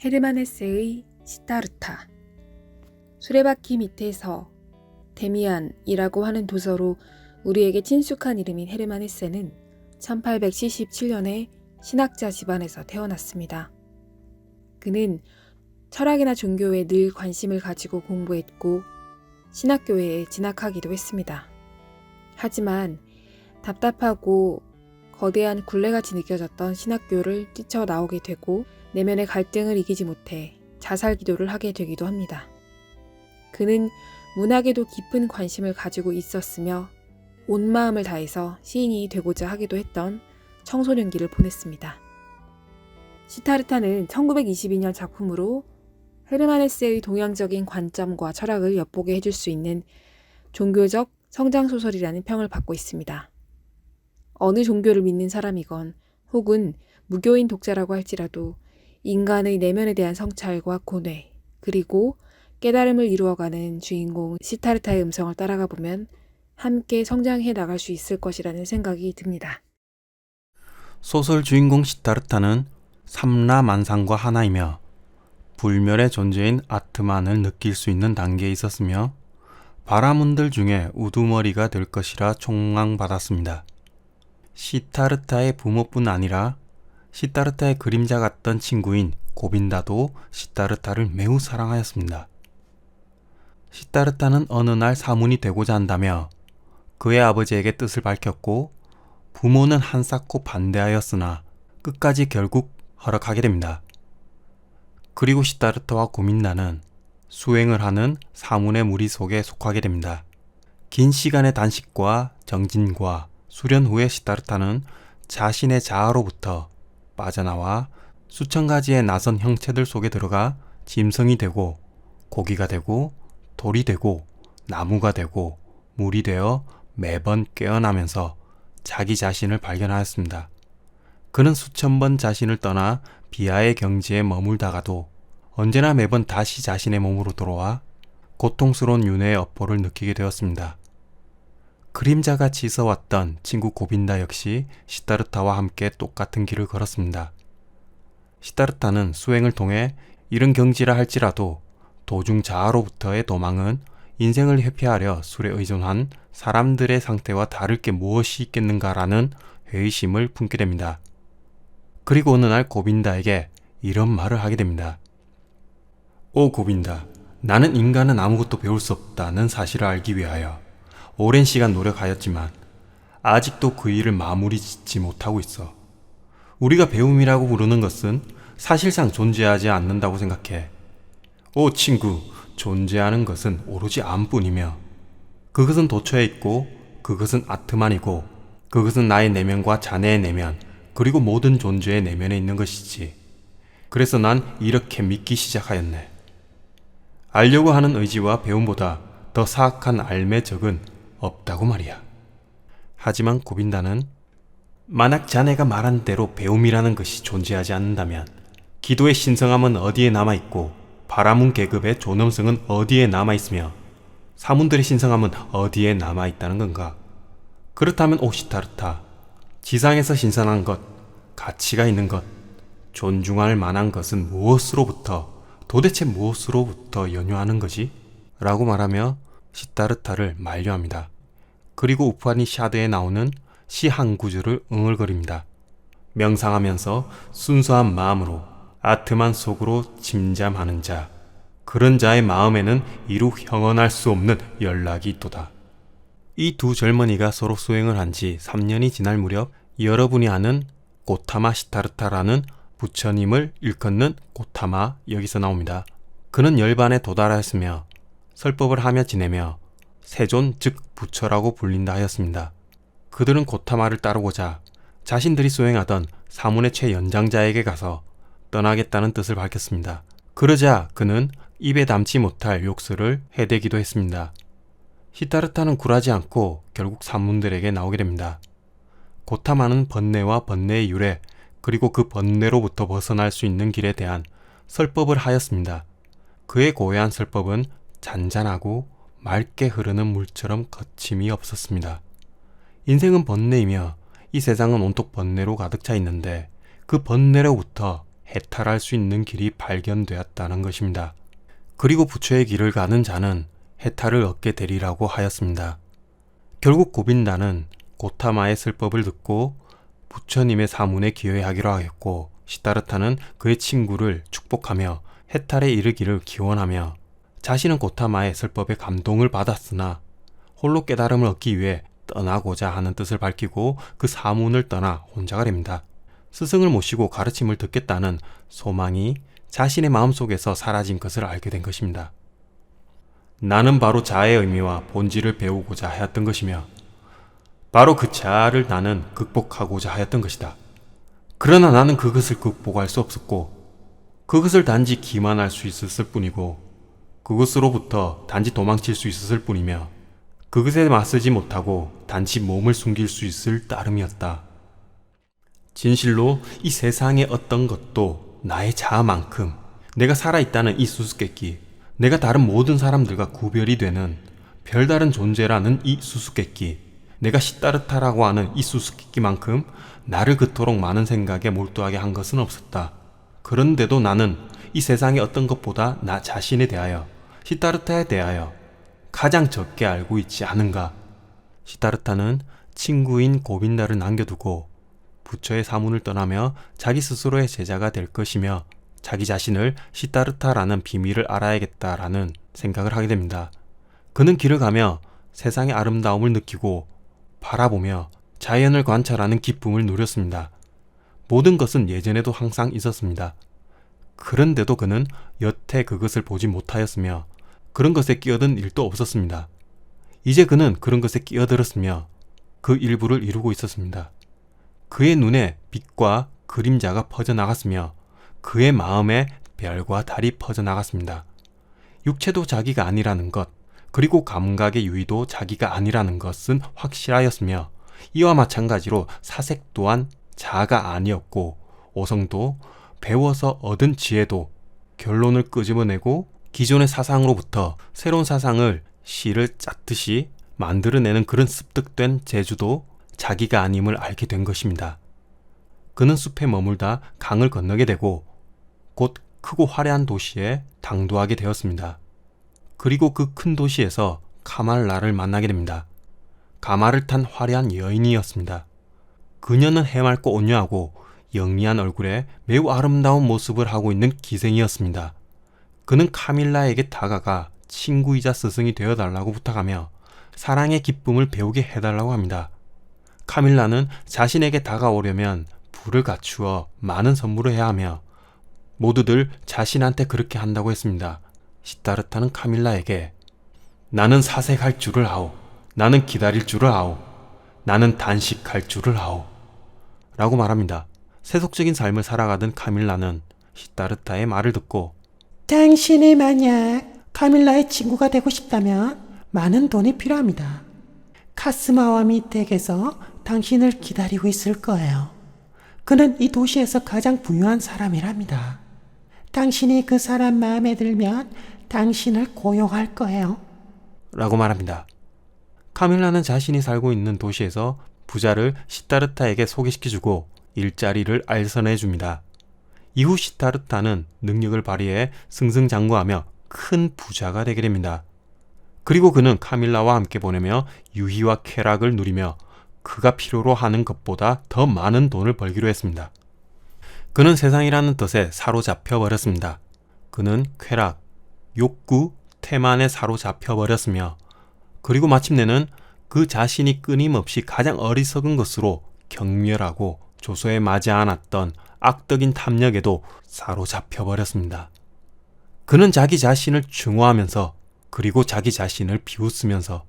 헤르만 헤세의 시타르타. 수레바퀴 밑에서 데미안이라고 하는 도서로 우리에게 친숙한 이름인 헤르만 헤세는 1877년에 신학자 집안에서 태어났습니다. 그는 철학이나 종교에 늘 관심을 가지고 공부했고 신학교회에 진학하기도 했습니다. 하지만 답답하고 거대한 굴레같이 느껴졌던 신학교를 뛰쳐나오게 되고 내면의 갈등을 이기지 못해 자살 기도를 하게 되기도 합니다. 그는 문학에도 깊은 관심을 가지고 있었으며 온 마음을 다해서 시인이 되고자 하기도 했던 청소년기를 보냈습니다. 시타르타는 1922년 작품으로 헤르만 헤세의 동양적인 관점과 철학을 엿보게 해줄 수 있는 종교적 성장소설이라는 평을 받고 있습니다. 어느 종교를 믿는 사람이건 혹은 무교인 독자라고 할지라도 인간의 내면에 대한 성찰과 고뇌, 그리고 깨달음을 이루어가는 주인공 시타르타의 음성을 따라가 보면 함께 성장해 나갈 수 있을 것이라는 생각이 듭니다. 소설 주인공 시타르타는 삼라만상과 하나이며 불멸의 존재인 아트만을 느낄 수 있는 단계에 있었으며 바라문들 중에 우두머리가 될 것이라 촉망받았습니다. 시타르타의 부모뿐 아니라 시타르타의 그림자 같던 친구인 고빈다도 시타르타를 매우 사랑하였습니다. 시타르타는 어느 날 사문이 되고자 한다며 그의 아버지에게 뜻을 밝혔고 부모는 한사코 반대하였으나 끝까지 결국 허락하게 됩니다. 그리고 시타르타와 고민다는 수행을 하는 사문의 무리 속에 속하게 됩니다. 긴 시간의 단식과 정진과 수련 후에 시타르타는 자신의 자아로부터 빠져나와 수천 가지의 낯선 형체들 속에 들어가 짐승이 되고 고기가 되고 돌이 되고 나무가 되고 물이 되어 매번 깨어나면서 자기 자신을 발견하였습니다. 그는 수천 번 자신을 떠나 비하의 경지에 머물다가도 언제나 매번 다시 자신의 몸으로 돌아와 고통스러운 윤회의 업보를 느끼게 되었습니다. 그림자같이 있어왔던 친구 고빈다 역시 시타르타와 함께 똑같은 길을 걸었습니다. 시타르타는 수행을 통해 이런 경지라 할지라도 도중 자아로부터의 도망은 인생을 회피하려 술에 의존한 사람들의 상태와 다를 게 무엇이 있겠는가라는 회의심을 품게 됩니다. 그리고 어느 날 고빈다에게 이런 말을 하게 됩니다. 오 고빈다, 나는 인간은 아무것도 배울 수 없다는 사실을 알기 위하여 오랜 시간 노력하였지만 아직도 그 일을 마무리 짓지 못하고 있어. 우리가 배움이라고 부르는 것은 사실상 존재하지 않는다고 생각해. 오 친구, 존재하는 것은 오로지 암뿐이며 그것은 도처에 있고 그것은 아트만이고 그것은 나의 내면과 자네의 내면 그리고 모든 존재의 내면에 있는 것이지. 그래서 난 이렇게 믿기 시작하였네. 알려고 하는 의지와 배움보다 더 사악한 알매 적은 없다고 말이야. 하지만 고빈다는 만약 자네가 말한 대로 배움이라는 것이 존재하지 않는다면 기도의 신성함은 어디에 남아있고 바라문 계급의 존엄성은 어디에 남아있으며 사문들의 신성함은 어디에 남아있다는 건가? 그렇다면 오 시타르타, 지상에서 신선한 것, 가치가 있는 것, 존중할 만한 것은 도대체 무엇으로부터 연유하는 거지? 라고 말하며 시타르타를 만류합니다. 그리고 우파니샤드에 나오는 시 한 구절을 응얼거립니다. 명상하면서 순수한 마음으로 아트만 속으로 침잠하는 자, 그런 자의 마음에는 이루 형언할 수 없는 연락이 있도다. 이 두 젊은이가 서로 수행을 한 지 3년이 지날 무렵 여러분이 아는 고타마 시타르타라는 부처님을 일컫는 고타마 여기서 나옵니다. 그는 열반에 도달하였으며 설법을 하며 지내며 세존 즉 부처라고 불린다 하였습니다. 그들은 고타마를 따르고자 자신들이 수행하던 사문의 최연장자에게 가서 떠나겠다는 뜻을 밝혔습니다. 그러자 그는 입에 담지 못할 욕설을 해대기도 했습니다. 시타르타는 굴하지 않고 결국 사문들에게 나오게 됩니다. 고타마는 번뇌와 번뇌의 유래 그리고 그 번뇌로부터 벗어날 수 있는 길에 대한 설법을 하였습니다. 그의 고해한 설법은 잔잔하고 맑게 흐르는 물처럼 거침이 없었습니다. 인생은 번뇌이며 이 세상은 온통 번뇌로 가득 차 있는데 그 번뇌로부터 해탈할 수 있는 길이 발견되었다는 것입니다. 그리고 부처의 길을 가는 자는 해탈을 얻게 되리라고 하였습니다. 결국 고빈다는 고타마의 설법을 듣고 부처님의 사문에 기여하기로 하였고, 시다르타는 그의 친구를 축복하며 해탈에 이르기를 기원하며, 자신은 고타마의 설법에 감동을 받았으나 홀로 깨달음을 얻기 위해 떠나고자 하는 뜻을 밝히고 그 사문을 떠나 혼자가 됩니다. 스승을 모시고 가르침을 듣겠다는 소망이 자신의 마음속에서 사라진 것을 알게 된 것입니다. 나는 바로 자아의 의미와 본질을 배우고자 하였던 것이며, 바로 그 자아를 나는 극복하고자 하였던 것이다. 그러나 나는 그것을 극복할 수 없었고, 그것을 단지 기만할 수 있었을 뿐이고, 그것으로부터 단지 도망칠 수 있었을 뿐이며, 그것에 맞서지 못하고 단지 몸을 숨길 수 있을 따름이었다. 진실로 이 세상의 어떤 것도 나의 자아만큼, 내가 살아있다는 이 수수께끼, 내가 다른 모든 사람들과 구별이 되는 별다른 존재라는 이 수수께끼, 내가 시다르타라고 하는 이 수수께끼만큼 나를 그토록 많은 생각에 몰두하게 한 것은 없었다. 그런데도 나는 이 세상의 어떤 것보다 나 자신에 대하여, 시다르타에 대하여 가장 적게 알고 있지 않은가. 시다르타는 친구인 고빈다를 남겨두고 부처의 사문을 떠나며 자기 스스로의 제자가 될 것이며, 자기 자신을 시다르타라는 비밀을 알아야겠다라는 생각을 하게 됩니다. 그는 길을 가며 세상의 아름다움을 느끼고 바라보며 자연을 관찰하는 기쁨을 누렸습니다. 모든 것은 예전에도 항상 있었습니다. 그런데도 그는 여태 그것을 보지 못하였으며 그런 것에 끼어든 일도 없었습니다. 이제 그는 그런 것에 끼어들었으며 그 일부를 이루고 있었습니다. 그의 눈에 빛과 그림자가 퍼져나갔으며 그의 마음에 별과 달이 퍼져나갔습니다. 육체도 자기가 아니라는 것, 그리고 감각의 유의도 자기가 아니라는 것은 확실하였으며, 이와 마찬가지로 사색 또한 자아가 아니었고, 오성도 배워서 얻은 지혜도 결론을 끄집어내고 기존의 사상으로부터 새로운 사상을 실을 짰듯이 만들어내는 그런 습득된 재주도 자기가 아님을 알게 된 것입니다. 그는 숲에 머물다 강을 건너게 되고 곧 크고 화려한 도시에 당도하게 되었습니다. 그리고 그 큰 도시에서 카말라를 만나게 됩니다. 가마를 탄 화려한 여인이었습니다. 그녀는 해맑고 온유하고 영리한 얼굴에 매우 아름다운 모습을 하고 있는 기생이었습니다. 그는 카밀라에게 다가가 친구이자 스승이 되어달라고 부탁하며 사랑의 기쁨을 배우게 해달라고 합니다. 카밀라는 자신에게 다가오려면 부를 갖추어 많은 선물을 해야 하며 모두들 자신한테 그렇게 한다고 했습니다. 시다르타는 카밀라에게 나는 사색할 줄을 아오, 나는 기다릴 줄을 아오, 나는 단식할 줄을 아오 라고 말합니다. 세속적인 삶을 살아가던 카밀라는 시다르타의 말을 듣고 당신이 만약 카밀라의 친구가 되고 싶다면 많은 돈이 필요합니다. 카스마와미 댁에서 당신을 기다리고 있을 거예요. 그는 이 도시에서 가장 부유한 사람이랍니다. 당신이 그 사람 마음에 들면 당신을 고용할 거예요. 라고 말합니다. 카밀라는 자신이 살고 있는 도시에서 부자를 시다르타에게 소개시켜주고 일자리를 알선해줍니다. 이후 시다르타는 능력을 발휘해 승승장구하며 큰 부자가 되게 됩니다. 그리고 그는 카밀라와 함께 보내며 유희와 쾌락을 누리며 그가 필요로 하는 것보다 더 많은 돈을 벌기로 했습니다. 그는 세상이라는 뜻에 사로잡혀 버렸습니다. 그는 쾌락, 욕구, 태만에 사로잡혀 버렸으며 그리고 마침내는 그 자신이 끊임없이 가장 어리석은 것으로 경멸하고 조소에 맞지 않았던 악덕인 탐욕에도 사로잡혀 버렸습니다. 그는 자기 자신을 증오하면서 그리고 자기 자신을 비웃으면서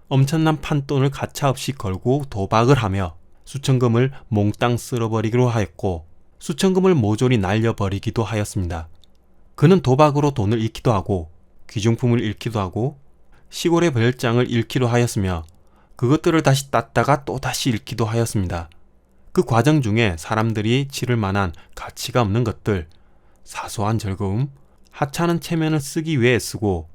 엄청난 판돈을 가차없이 걸고 도박을 하며 수천금을 몽땅 쓸어버리기로 하였고 수천금을 모조리 날려버리기도 하였습니다. 그는 도박으로 돈을 잃기도 하고 귀중품을 잃기도 하고 시골의 별장을 잃기도 하였으며 그것들을 다시 땄다가 또 다시 잃기도 하였습니다. 그 과정 중에 사람들이 치를 만한 가치가 없는 것들, 사소한 즐거움, 하찮은 체면을 쓰기 위해 쓰고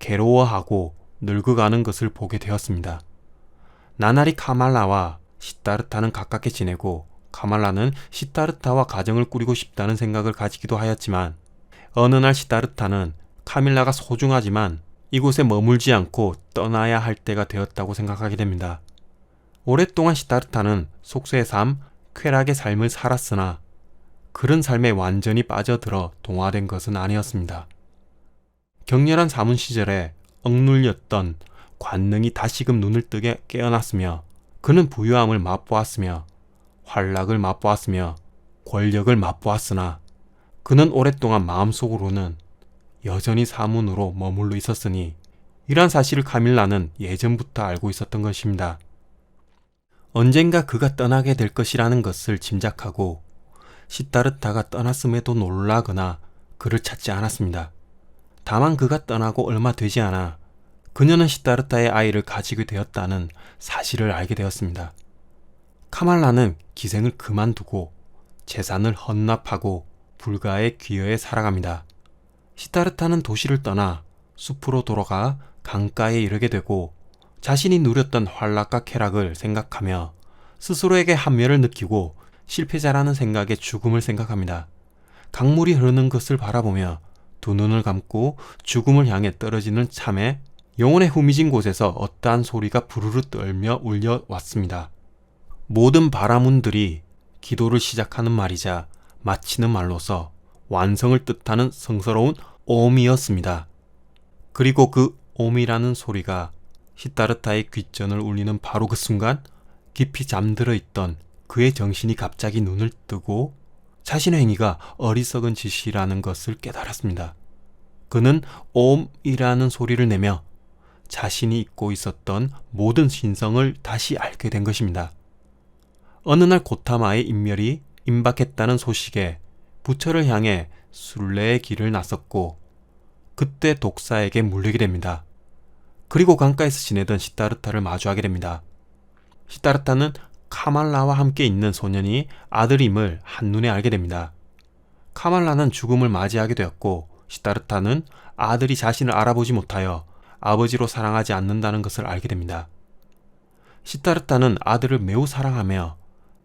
괴로워하고 늙어가는 것을 보게 되었습니다. 나날이 카말라와 시다르타는 가깝게 지내고 카말라는 시타르타와 가정을 꾸리고 싶다는 생각을 가지기도 하였지만 어느 날 시타르타는 카밀라가 소중하지만 이곳에 머물지 않고 떠나야 할 때가 되었다고 생각하게 됩니다. 오랫동안 시타르타는 속세의 삶, 쾌락의 삶을 살았으나 그런 삶에 완전히 빠져들어 동화된 것은 아니었습니다. 격렬한 사문 시절에 억눌렸던 관능이 다시금 눈을 뜨게 깨어났으며 그는 부유함을 맛보았으며 활락을 맛보았으며 권력을 맛보았으나 그는 오랫동안 마음속으로는 여전히 사문으로 머물러 있었으니 이러한 사실을 카밀라는 예전부터 알고 있었던 것입니다. 언젠가 그가 떠나게 될 것이라는 것을 짐작하고 시타르타가 떠났음에도 놀라거나 그를 찾지 않았습니다. 다만 그가 떠나고 얼마 되지 않아 그녀는 시타르타의 아이를 가지게 되었다는 사실을 알게 되었습니다. 카말라는 기생을 그만두고 재산을 헌납하고 불가의 귀여에 살아갑니다. 시타르타는 도시를 떠나 숲으로 돌아가 강가에 이르게 되고 자신이 누렸던 활락과 쾌락을 생각하며 스스로에게 한멸을 느끼고 실패자라는 생각에 죽음을 생각합니다. 강물이 흐르는 것을 바라보며 두 눈을 감고 죽음을 향해 떨어지는 참에 영혼의 후미진 곳에서 어떠한 소리가 부르르 떨며 울려왔습니다. 모든 바라문들이 기도를 시작하는 말이자 마치는 말로서 완성을 뜻하는 성스러운 옴이었습니다. 그리고 그 옴이라는 소리가 시타르타의 귓전을 울리는 바로 그 순간 깊이 잠들어 있던 그의 정신이 갑자기 눈을 뜨고 자신의 행위가 어리석은 짓이라는 것을 깨달았습니다. 그는 옴이라는 소리를 내며 자신이 잊고 있었던 모든 신성을 다시 알게 된 것입니다. 어느 날 고타마의 인멸이 임박했다는 소식에 부처를 향해 순례의 길을 나섰고 그때 독사에게 물리게 됩니다. 그리고 강가에서 지내던 시타르타를 마주하게 됩니다. 시타르타는 카말라와 함께 있는 소년이 아들임을 한눈에 알게 됩니다. 카말라는 죽음을 맞이하게 되었고 시타르타는 아들이 자신을 알아보지 못하여 아버지로 사랑하지 않는다는 것을 알게 됩니다. 시타르타는 아들을 매우 사랑하며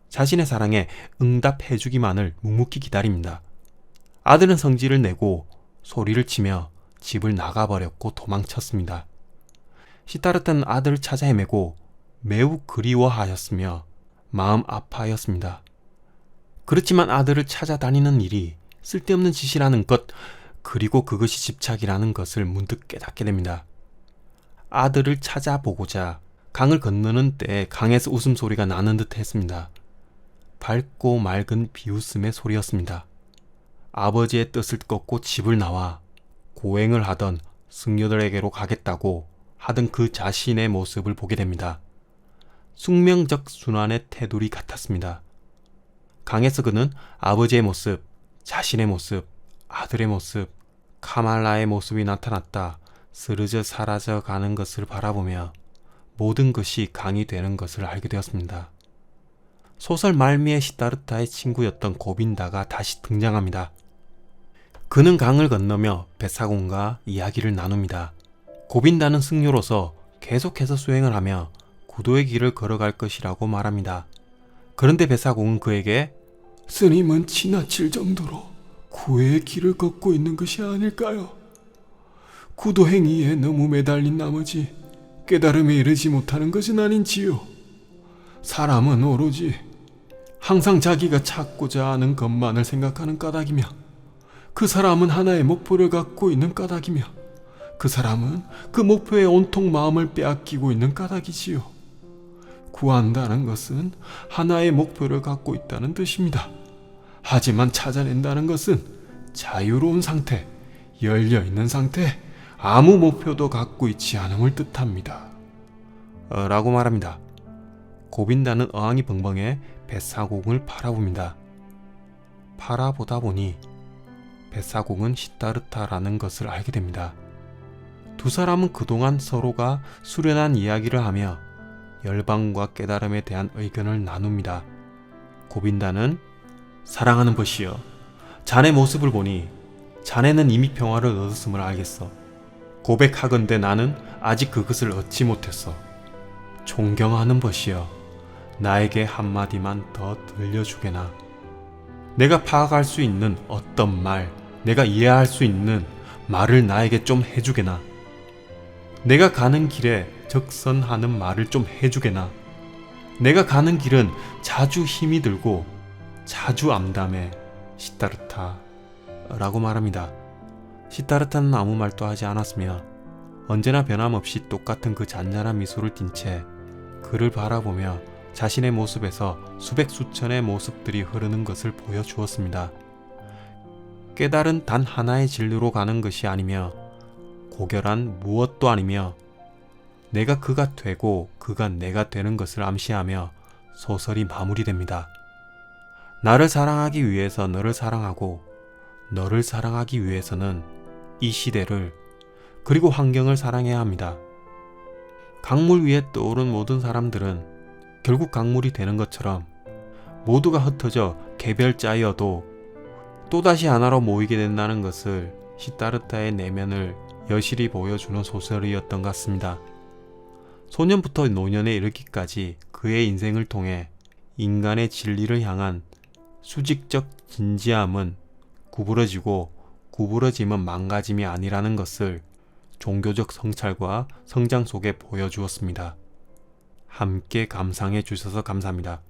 자신의 사랑에 응답해주기만을 묵묵히 기다립니다. 아들은 성질을 내고 소리를 치며 집을 나가버렸고 도망쳤습니다. 시타르타는 아들을 찾아 헤매고 매우 그리워하였으며 마음 아파하였습니다. 그렇지만 아들을 찾아다니는 일이 쓸데없는 짓이라는 것, 그리고 그것이 집착이라는 것을 문득 깨닫게 됩니다. 아들을 찾아보고자 강을 건너는 때에 강에서 웃음소리가 나는 듯 했습니다. 밝고 맑은 비웃음의 소리였습니다. 아버지의 뜻을 꺾고 집을 나와 고행을 하던 승려들에게로 가겠다고 하던 그 자신의 모습을 보게 됩니다. 숙명적 순환의 테두리 같았습니다. 강에서 그는 아버지의 모습, 자신의 모습, 아들의 모습, 카말라의 모습이 나타났다 쓰러져 사라져 가는 것을 바라보며 모든 것이 강이 되는 것을 알게 되었습니다. 소설 말미에 시타르타의 친구였던 고빈다가 다시 등장합니다. 그는 강을 건너며 벳사공과 이야기를 나눕니다. 고빈다는 승려로서 계속해서 수행을 하며 구도의 길을 걸어갈 것이라고 말합니다. 그런데 벳사공은 그에게 스님은 지나칠 정도로 구애의 길을 걷고 있는 것이 아닐까요? 구도 행위에 너무 매달린 나머지 깨달음에 이르지 못하는 것은 아닌지요. 사람은 오로지 항상 자기가 찾고자 하는 것만을 생각하는 까닭이며 그 사람은 하나의 목표를 갖고 있는 까닭이며 그 사람은 그 목표에 온통 마음을 빼앗기고 있는 까닭이지요. 구한다는 것은 하나의 목표를 갖고 있다는 뜻입니다. 하지만 찾아낸다는 것은 자유로운 상태, 열려있는 상태, 아무 목표도 갖고 있지 않음을 뜻합니다. 라고 말합니다. 고빈다는 어항이 벙벙해 벳사공을 바라봅니다. 바라보다 보니 벳사공은 시타르타라는 것을 알게 됩니다. 두 사람은 그동안 서로가 수련한 이야기를 하며 열방과 깨달음에 대한 의견을 나눕니다. 고빈다는 사랑하는 벗이여, 자네 모습을 보니 자네는 이미 평화를 얻었음을 알겠어. 고백하건대 나는 아직 그것을 얻지 못했어. 존경하는 벗이여, 나에게 한마디만 더 들려주게나. 내가 파악할 수 있는 어떤 말, 내가 이해할 수 있는 말을 나에게 좀 해주게나. 내가 가는 길에 적선하는 말을 좀 해주게나. 내가 가는 길은 자주 힘이 들고 자주 암담해. 시타르타 라고 말합니다. 시타르타는 아무 말도 하지 않았으며 언제나 변함없이 똑같은 그 잔잔한 미소를 띤 채 그를 바라보며 자신의 모습에서 수백 수천의 모습들이 흐르는 것을 보여주었습니다. 깨달은 단 하나의 진리로 가는 것이 아니며 고결한 무엇도 아니며 내가 그가 되고 그가 내가 되는 것을 암시하며 소설이 마무리됩니다. 나를 사랑하기 위해서 너를 사랑하고 너를 사랑하기 위해서는 이 시대를 그리고 환경을 사랑해야 합니다. 강물 위에 떠오른 모든 사람들은 결국 강물이 되는 것처럼 모두가 흩어져 개별자여도 또다시 하나로 모이게 된다는 것을 시타르타의 내면을 여실히 보여주는 소설이었던 것 같습니다. 소년부터 노년에 이르기까지 그의 인생을 통해 인간의 진리를 향한 수직적 진지함은 구부러지고 구부러짐은 망가짐이 아니라는 것을 종교적 성찰과 성장 속에 보여주었습니다. 함께 감상해 주셔서 감사합니다.